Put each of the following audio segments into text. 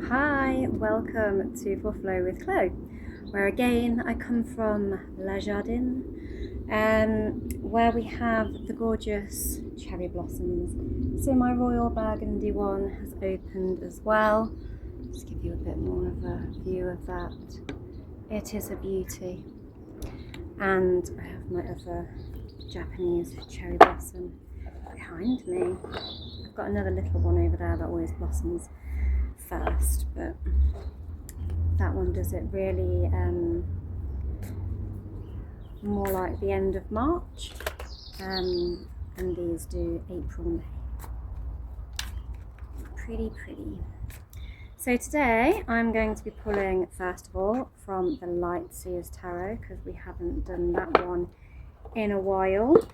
Hi, welcome to For Flow with Chloe, where again I come from La Jardin, where we have the gorgeous cherry blossoms. So my royal burgundy one has opened as well. Just give you a bit more of a view of that. It is a beauty. And I have my other Japanese cherry blossom behind me. I've got another little one over there that always blossoms first, but that one does it really more like the end of March, and these do April, May. Pretty. So today I'm going to be pulling first of all from the Light Seers Tarot, because we haven't done that one in a while.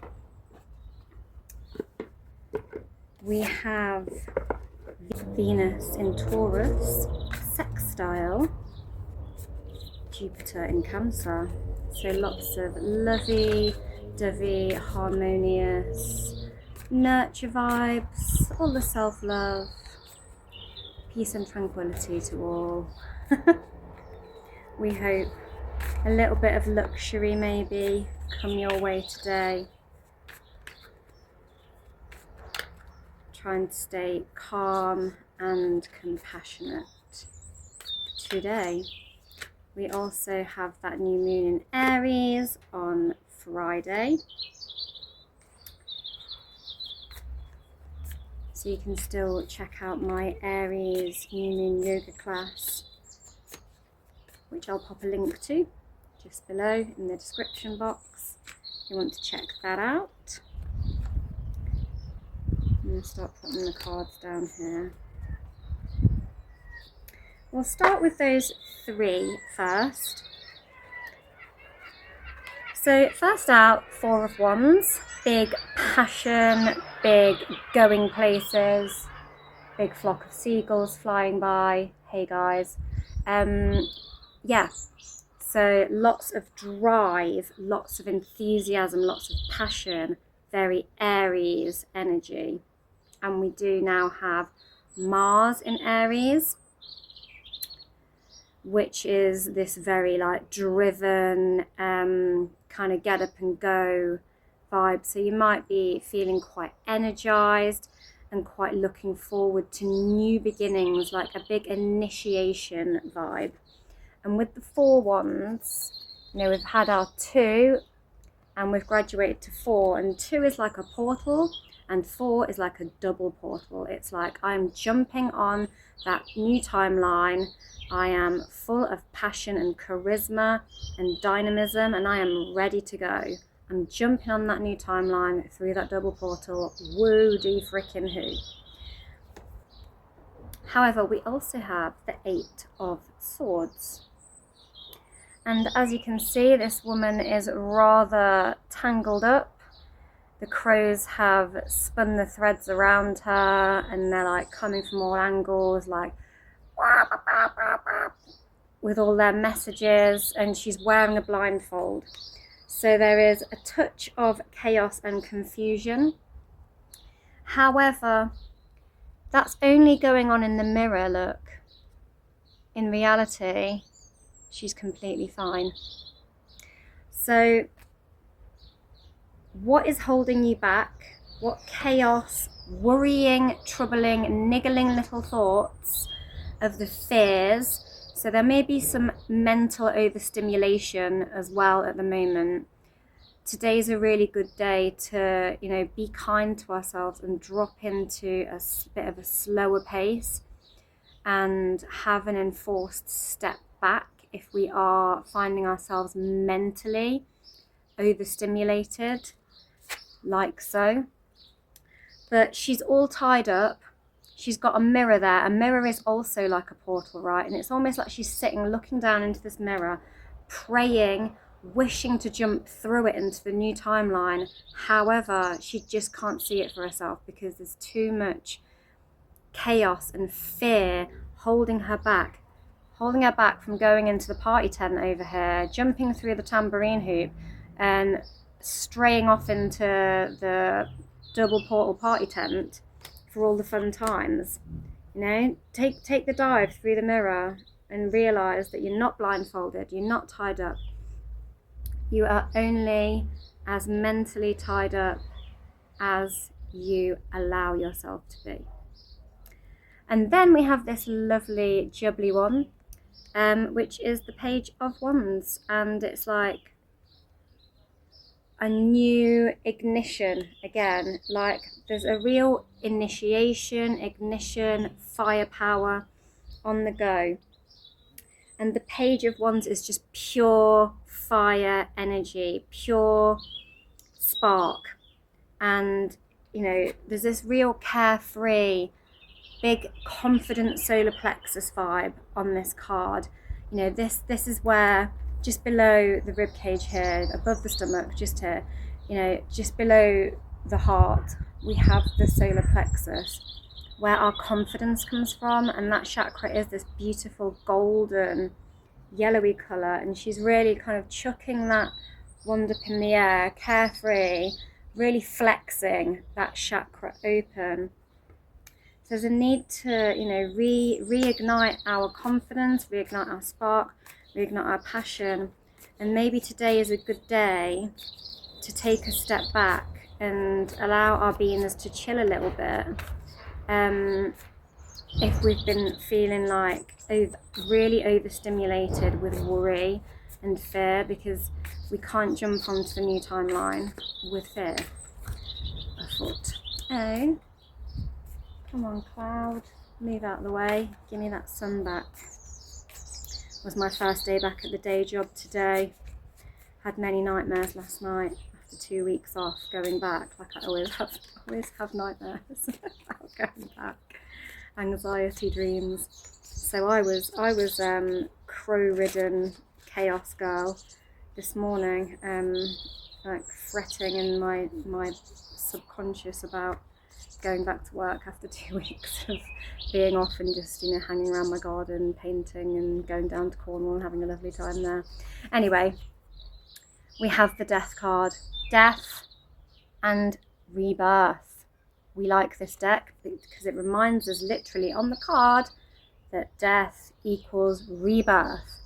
We have Venus in Taurus, sextile Jupiter in Cancer. So lots of lovey-dovey, harmonious, nurture vibes, all the self-love, peace and tranquility to all. We hope a little bit of luxury maybe come your way today. Trying to stay calm and compassionate today. We also have that new moon in Aries on Friday. So you can still check out my Aries new moon yoga class, which I'll pop a link to just below in the description box if you want to check that out. I'm going to start putting the cards down here. We'll start with those three first. So first out, Four of Wands. Big passion, big going places, big flock of seagulls flying by. Hey guys. Yeah, so lots of drive, lots of enthusiasm, lots of passion, very Aries energy. And we do now have Mars in Aries, which is this very like driven, kind of get up and go vibe. So you might be feeling quite energized and quite looking forward to new beginnings, like a big initiation vibe. And with the Four Wands, you know, we've had our 2 and we've graduated to 4, and 2 is like a portal and 4 is like a double portal. It's like I'm jumping on that new timeline. I am full of passion and charisma and dynamism, and I am ready to go. I'm jumping on that new timeline through that double portal. Woo-dee frickin' who. However, we also have the 8 of Swords. And as you can see, this woman is rather tangled up. The crows have spun the threads around her and they're like coming from all angles, like with all their messages, and she's wearing a blindfold. So there is a touch of chaos and confusion. However, that's only going on in the mirror, look. In reality, she's completely fine. So what is holding you back? What chaos, worrying, troubling, niggling little thoughts of the fears? So there may be some mental overstimulation as well at the moment. Today's a really good day to, you know, be kind to ourselves and drop into a bit of a slower pace and have an enforced step back if we are finding ourselves mentally overstimulated, like so. But she's all tied up. She's got a mirror there. A mirror is also like a portal, right? And it's almost like she's sitting, looking down into this mirror, praying, wishing to jump through it into the new timeline. However, she just can't see it for herself because there's too much chaos and fear holding her back from going into the party tent over here, jumping through the tambourine hoop and straying off into the double portal party tent for all the fun times. You know, take the dive through the mirror and realize that you're not blindfolded, you're not tied up. You are only as mentally tied up as you allow yourself to be. And then we have this lovely jubbly one, which is the Page of Wands, and it's like a new ignition again. Like there's a real initiation, ignition, firepower on the go. And the Page of Wands is just pure fire energy, pure spark. And, you know, there's this real carefree, big, confident solar plexus vibe on this card. You know, this is where, just below the rib cage here, above the stomach, just here, you know, just below the heart, we have the solar plexus, where our confidence comes from, and that chakra is this beautiful golden yellowy colour, and she's really kind of chucking that wand up in the air, carefree, really flexing that chakra open. So there's a need to, you know, reignite our confidence, reignite our spark, reignite our passion, and maybe today is a good day to take a step back and allow our beingness to chill a little bit. If we've been feeling like really overstimulated with worry and fear, because we can't jump onto the new timeline with fear. I thought, oh, come on cloud, move out of the way, give me that sun back. It was my first day back at the day job today. Had many nightmares last night after 2 weeks off going back, like I always have nightmares about going back. Anxiety dreams. So I was crow-ridden chaos girl this morning, like fretting in my subconscious about going back to work after 2 weeks of being off and just, you know, hanging around my garden, painting and going down to Cornwall and having a lovely time there. Anyway, we have the Death card, death and rebirth. We like this deck because it reminds us literally on the card that death equals rebirth.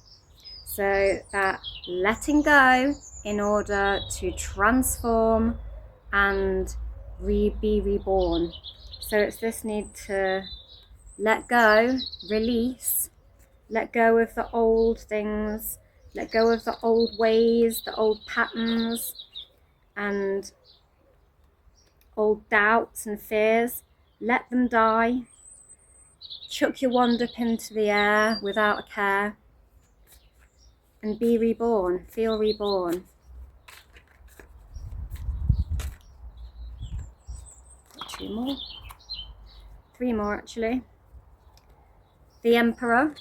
So that letting go in order to transform and be reborn. So it's this need to let go, release, let go of the old things, let go of the old ways, the old patterns, and old doubts and fears. Let them die. Chuck your wand up into the air without a care and be reborn. Feel reborn. Two more. Three more actually. The Emperor.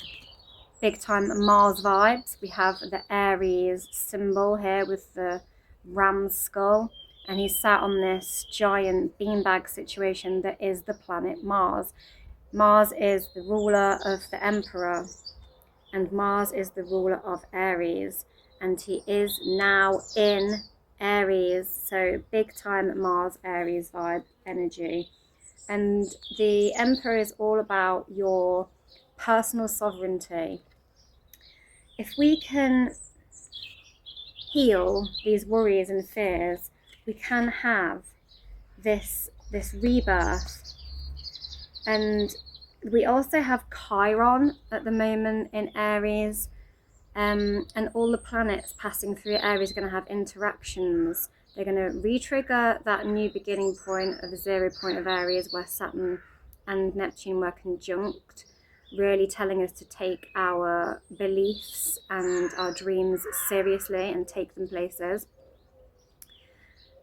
Big time Mars vibes. We have the Aries symbol here with the ram's skull. And he's sat on this giant beanbag situation that is the planet Mars. Mars is the ruler of the Emperor, and Mars is the ruler of Aries, and he is now in Aries, so big time Mars Aries vibe energy. And the Emperor is all about your personal sovereignty. If we can heal these worries and fears, we can have this rebirth. And we also have Chiron at the moment in Aries, and all the planets passing through Aries are going to have interactions. They're going to re-trigger that new beginning point of the 0 point of Aries where Saturn and Neptune were conjunct, really telling us to take our beliefs and our dreams seriously and take them places.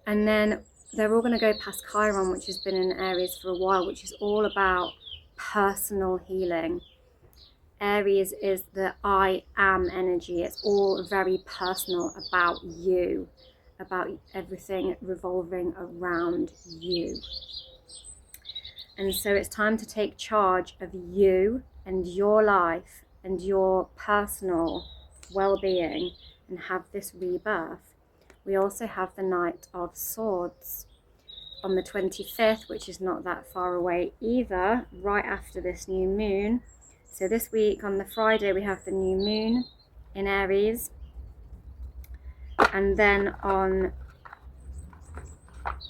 And then they're all going to go past Chiron, which has been in Aries for a while, which is all about personal healing. Aries is the I am energy. It's all very personal, about you, about everything revolving around you. And so it's time to take charge of you and your life and your personal well-being and have this rebirth. We also have the Knight of Swords. on the 25th, which is not that far away either, right after this new moon. So this week on the Friday we have the new moon in Aries, and then on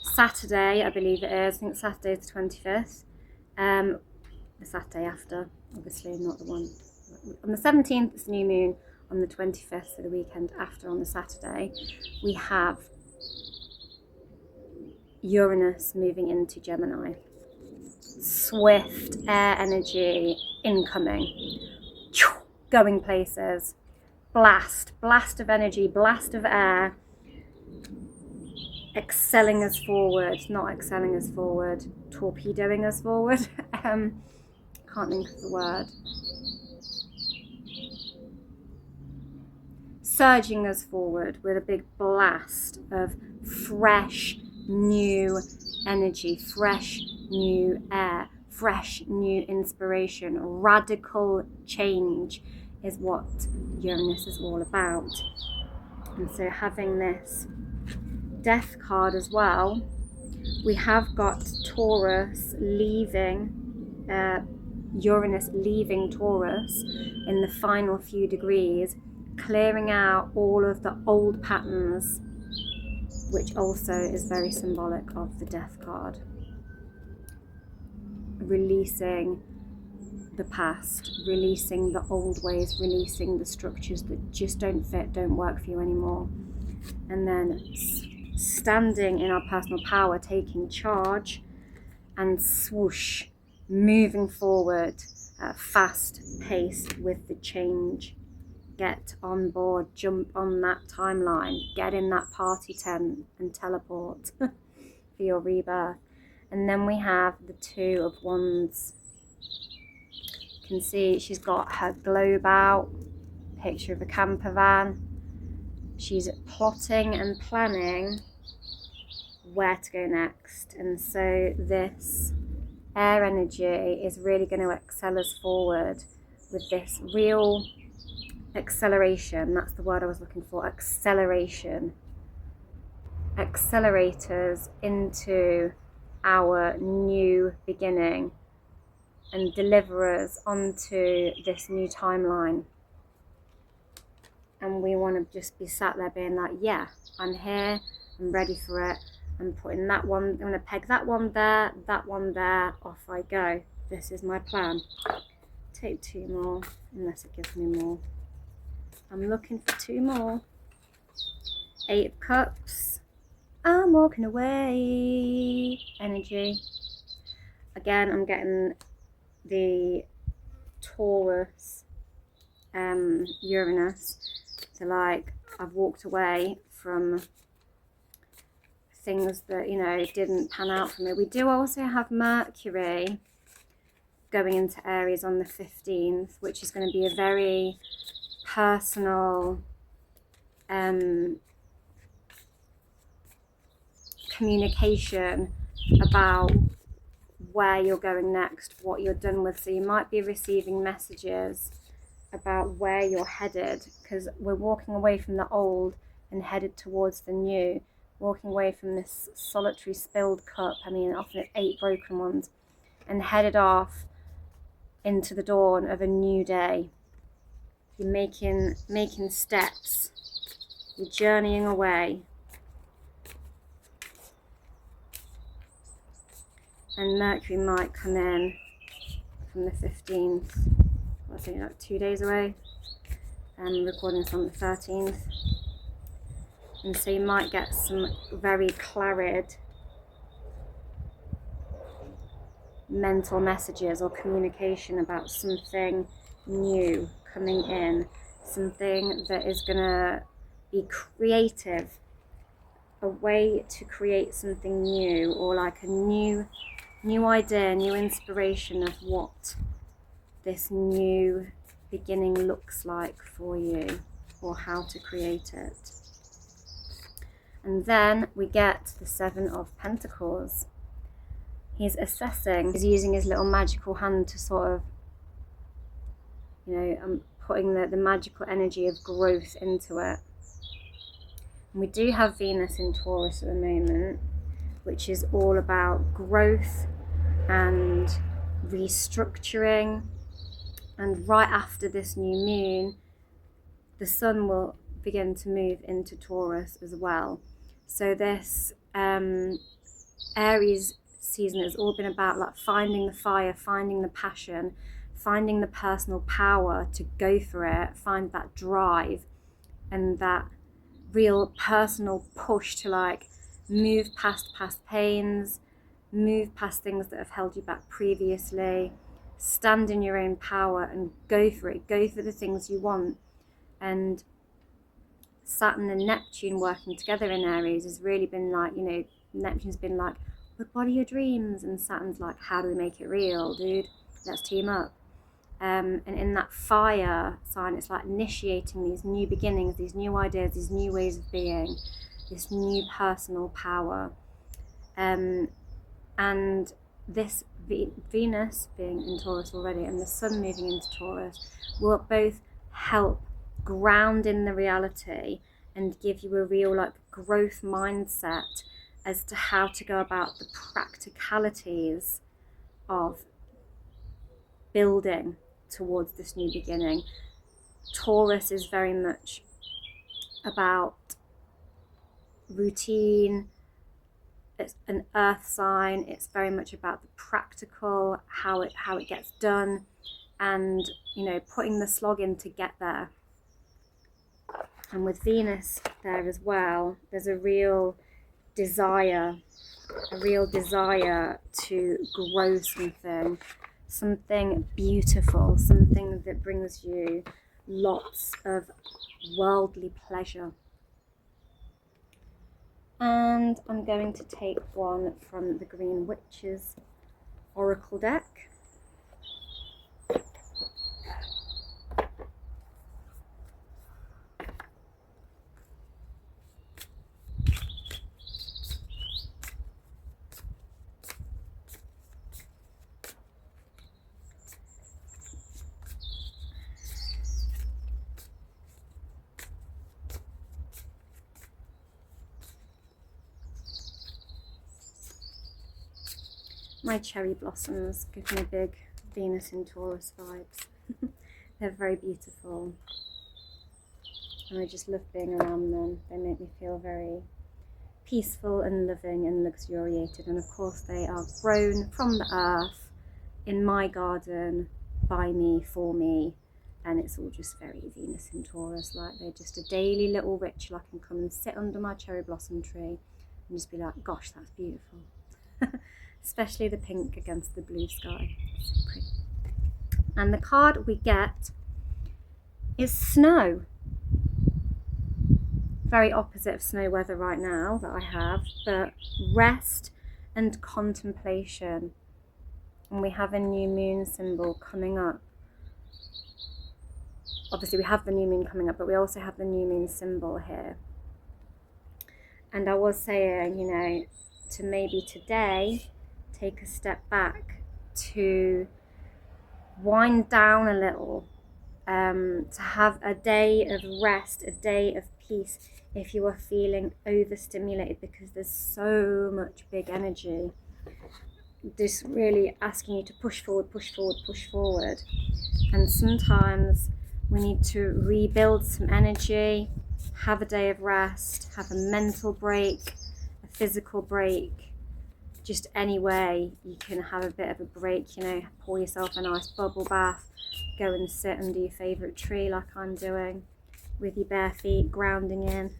Saturday, I believe it is, I think Saturday is the 25th, the Saturday after, obviously not the one, on the 17th is the new moon, on the 25th, so the weekend after on the Saturday, we have Uranus moving into Gemini. Swift air energy incoming, going places, blast of energy, blast of air, excelling us forward, not excelling us forward, torpedoing us forward. Can't think of the word. Surging us forward with a big blast of fresh new energy, fresh new air, fresh new inspiration. Radical change is what Uranus is all about. And so having this Death card as well, we have got Taurus leaving, Uranus leaving Taurus in the final few degrees, clearing out all of the old patterns, which also is very symbolic of the Death card. Releasing the past, releasing the old ways, releasing the structures that just don't fit, don't work for you anymore. And then standing in our personal power, taking charge, and swoosh, moving forward at a fast pace with the change. Get on board, jump on that timeline, get in that party tent and teleport for your rebirth. And then we have the Two of Wands. You can see she's got her globe out, picture of a camper van. She's plotting and planning where to go next. And so this air energy is really going to excel us forward with this real acceleration. That's the word I was looking for, acceleration. Accelerators into our new beginning and deliver us onto this new timeline. And we want to just be sat there being like, yeah, I'm here, I'm ready for it. I'm putting that one, I'm going to peg that one there, off I go. This is my plan. Take two more, unless it gives me more. I'm looking for two more. Eight of Cups. I'm walking away. Energy. Again, I'm getting the Taurus, Uranus. So like, I've walked away from things that, you know, didn't pan out for me. We do also have Mercury going into Aries on the 15th, which is going to be a very personal communication about where you're going next, what you're done with. So you might be receiving messages about where you're headed, because we're walking away from the old and headed towards the new, walking away from this solitary spilled cup, I mean often it's 8 broken ones, and headed off into the dawn of a new day. You're making steps, you're journeying away. And Mercury might come in from the 15th, I think like 2 days away. I'm recording this on the 13th. And so you might get some very clarid mental messages or communication about something new coming in, something that is going to be creative, a way to create something new, or like a new idea, new inspiration of what this new beginning looks like for you, or how to create it. And then we get the Seven of Pentacles. He's assessing, he's using his little magical hand to sort of, you know, putting the magical energy of growth into it. And we do have Venus in Taurus at the moment, which is all about growth and restructuring. And right after this new moon, the sun will begin to move into Taurus as well. So this Aries season has all been about like finding the fire, finding the passion, finding the personal power to go for it, find that drive and that real personal push to like move past pains, move past things that have held you back previously, stand in your own power and go for it, go for the things you want. And Saturn and Neptune working together in Aries has really been like, you know, Neptune's been like, but what are your dreams? And Saturn's like, how do we make it real, dude? Let's team up. And in that fire sign, it's like initiating these new beginnings, these new ideas, these new ways of being, this new personal power. And this Venus being in Taurus already and the sun moving into Taurus will both help ground in the reality and give you a real like growth mindset as to how to go about the practicalities of building towards this new beginning. Taurus is very much about routine. It's an earth sign. It's very much about the practical, how it gets done, and you know, putting the slog in to get there. And with Venus there as well, there's a real desire to grow something beautiful, something that brings you lots of worldly pleasure. And I'm going to take one from the Green Witches Oracle deck. My cherry blossoms give me big Venus in Taurus vibes. They're very beautiful and I just love being around them. They make me feel very peaceful and loving and luxuriated, and of course they are grown from the earth in my garden, by me, for me, and it's all just very Venus in Taurus. Like, they're just a daily little ritual. I can come and sit under my cherry blossom tree and just be like, gosh, that's beautiful. Especially the pink against the blue sky. So pretty. And the card we get is snow. Very opposite of snow weather right now that I have, but rest and contemplation. And we have a new moon symbol coming up. Obviously we have the new moon coming up, but we also have the new moon symbol here. And I was saying, you know, to maybe today take a step back, to wind down a little, to have a day of rest, a day of peace if you are feeling overstimulated, because there's so much big energy. Just really asking you to push forward, push forward, push forward. And sometimes we need to rebuild some energy, have a day of rest, have a mental break, a physical break. Just any way you can have a bit of a break, you know, pour yourself a nice bubble bath, go and sit under your favourite tree like I'm doing, with your bare feet, grounding in,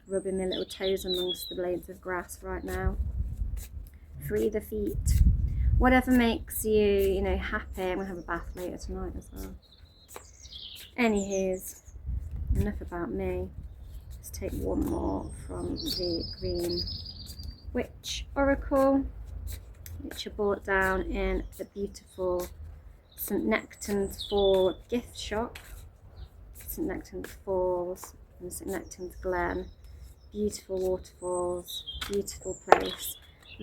rubbing my little toes amongst the blades of grass right now. Free the feet. Whatever makes you, you know, happy. I'm going to have a bath later tonight as well. Anywho's, enough about me. Let's take one more from the Green Witch Oracle, which I bought down in the beautiful St Nectan's Fall gift shop. St Nectan's Falls and St Nectan's Glen. Beautiful waterfalls, beautiful place.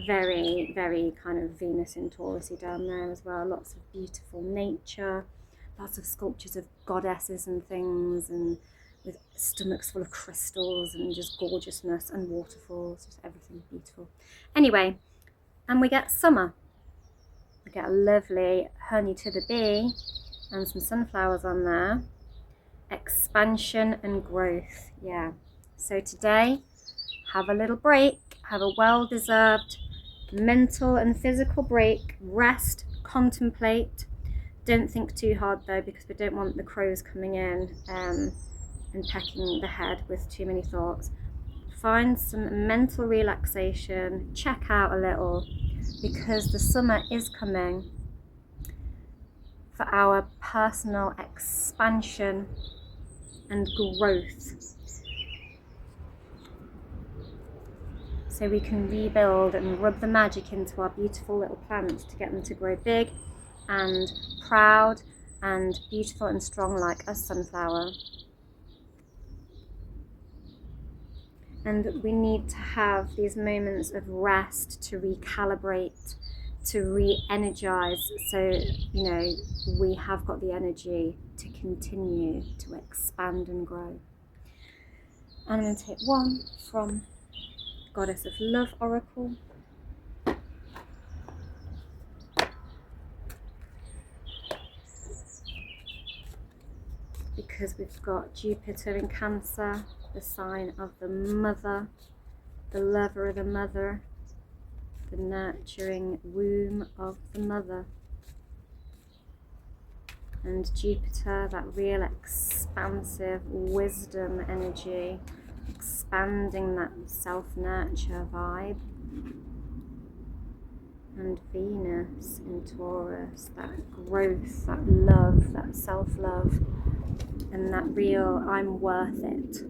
Very, very kind of Venus in Taurusy down there as well. Lots of beautiful nature, lots of sculptures of goddesses and things, and with stomachs full of crystals and just gorgeousness and waterfalls, just everything beautiful. Anyway, and we get summer. We get a lovely honey to the bee and some sunflowers on there. Expansion and growth, yeah. So today, have a little break, have a well-deserved mental and physical break, rest, contemplate. Don't think too hard though, because we don't want the crows coming in and pecking the head with too many thoughts. Find some mental relaxation, check out a little, because the summer is coming for our personal expansion and growth. So we can rebuild and rub the magic into our beautiful little plants to get them to grow big and proud and beautiful and strong like a sunflower. And we need to have these moments of rest to recalibrate, to re-energize, so we have got the energy to continue to expand and grow. And I'm going to take one from Goddess of Love Oracle. Because we've got Jupiter in Cancer, the sign of the mother, the lover of the mother, the nurturing womb of the mother. And Jupiter, that real expansive wisdom energy, expanding that self-nurture vibe. And Venus in Taurus, that growth, that love, that self-love, and that real I'm worth it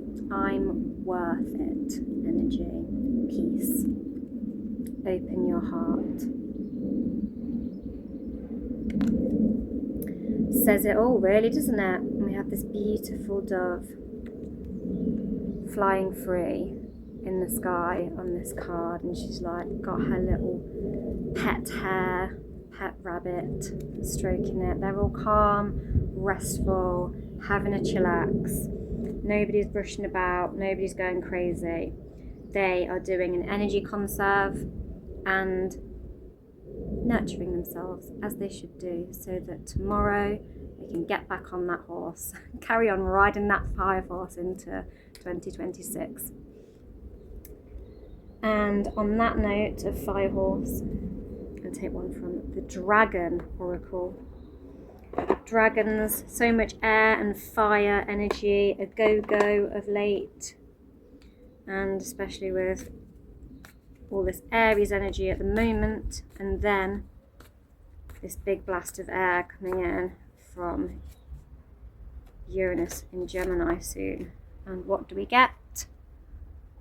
energy. Peace. Open your heart. Says it all really, doesn't it? And we have this beautiful dove flying free in the sky on this card, and she's like got her little pet hare, pet rabbit, stroking it. They're all calm, restful, having a chillax. Nobody's rushing about, nobody's going crazy. They are doing an energy conserve and nurturing themselves as they should do, so that tomorrow they can get back on that horse, carry on riding that fire horse into 2026. And on that note of fire horse, I'll take one from the Dragon Oracle. Dragons, so much air and fire energy, a go-go of late, and especially with all this Aries energy at the moment, and then this big blast of air coming in from Uranus in Gemini soon. And what do we get?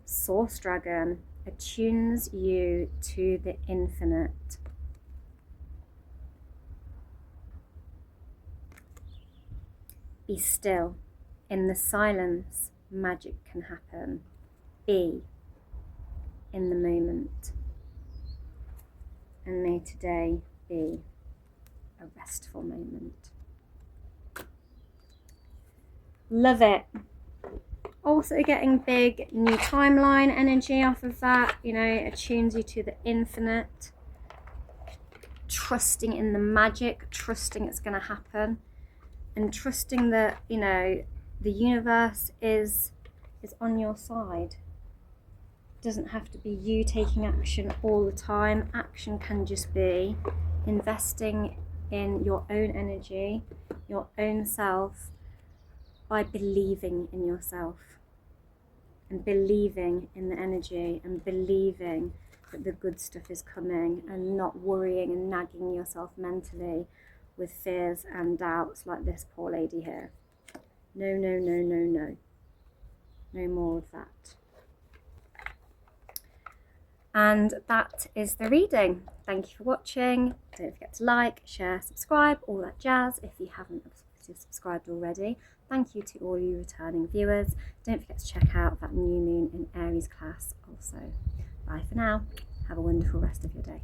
Source Dragon attunes you to the infinite. Be still. In the silence, magic can happen. Be in the moment. And may today be a restful moment. Love it. Also getting big new timeline energy off of that. It attunes you to the infinite. Trusting in the magic, trusting it's going to happen. And trusting that, the universe is on your side. It doesn't have to be you taking action all the time. Action can just be investing in your own energy, your own self, by believing in yourself. And believing in the energy, and believing that the good stuff is coming, and not worrying and nagging yourself mentally with fears and doubts like this poor lady here. No, no, no, no, no. No more of that. And that is the reading. Thank you for watching. Don't forget to like, share, subscribe, all that jazz if you haven't subscribed already. Thank you to all you returning viewers. Don't forget to check out that new moon in Aries class also. Bye for now. Have a wonderful rest of your day.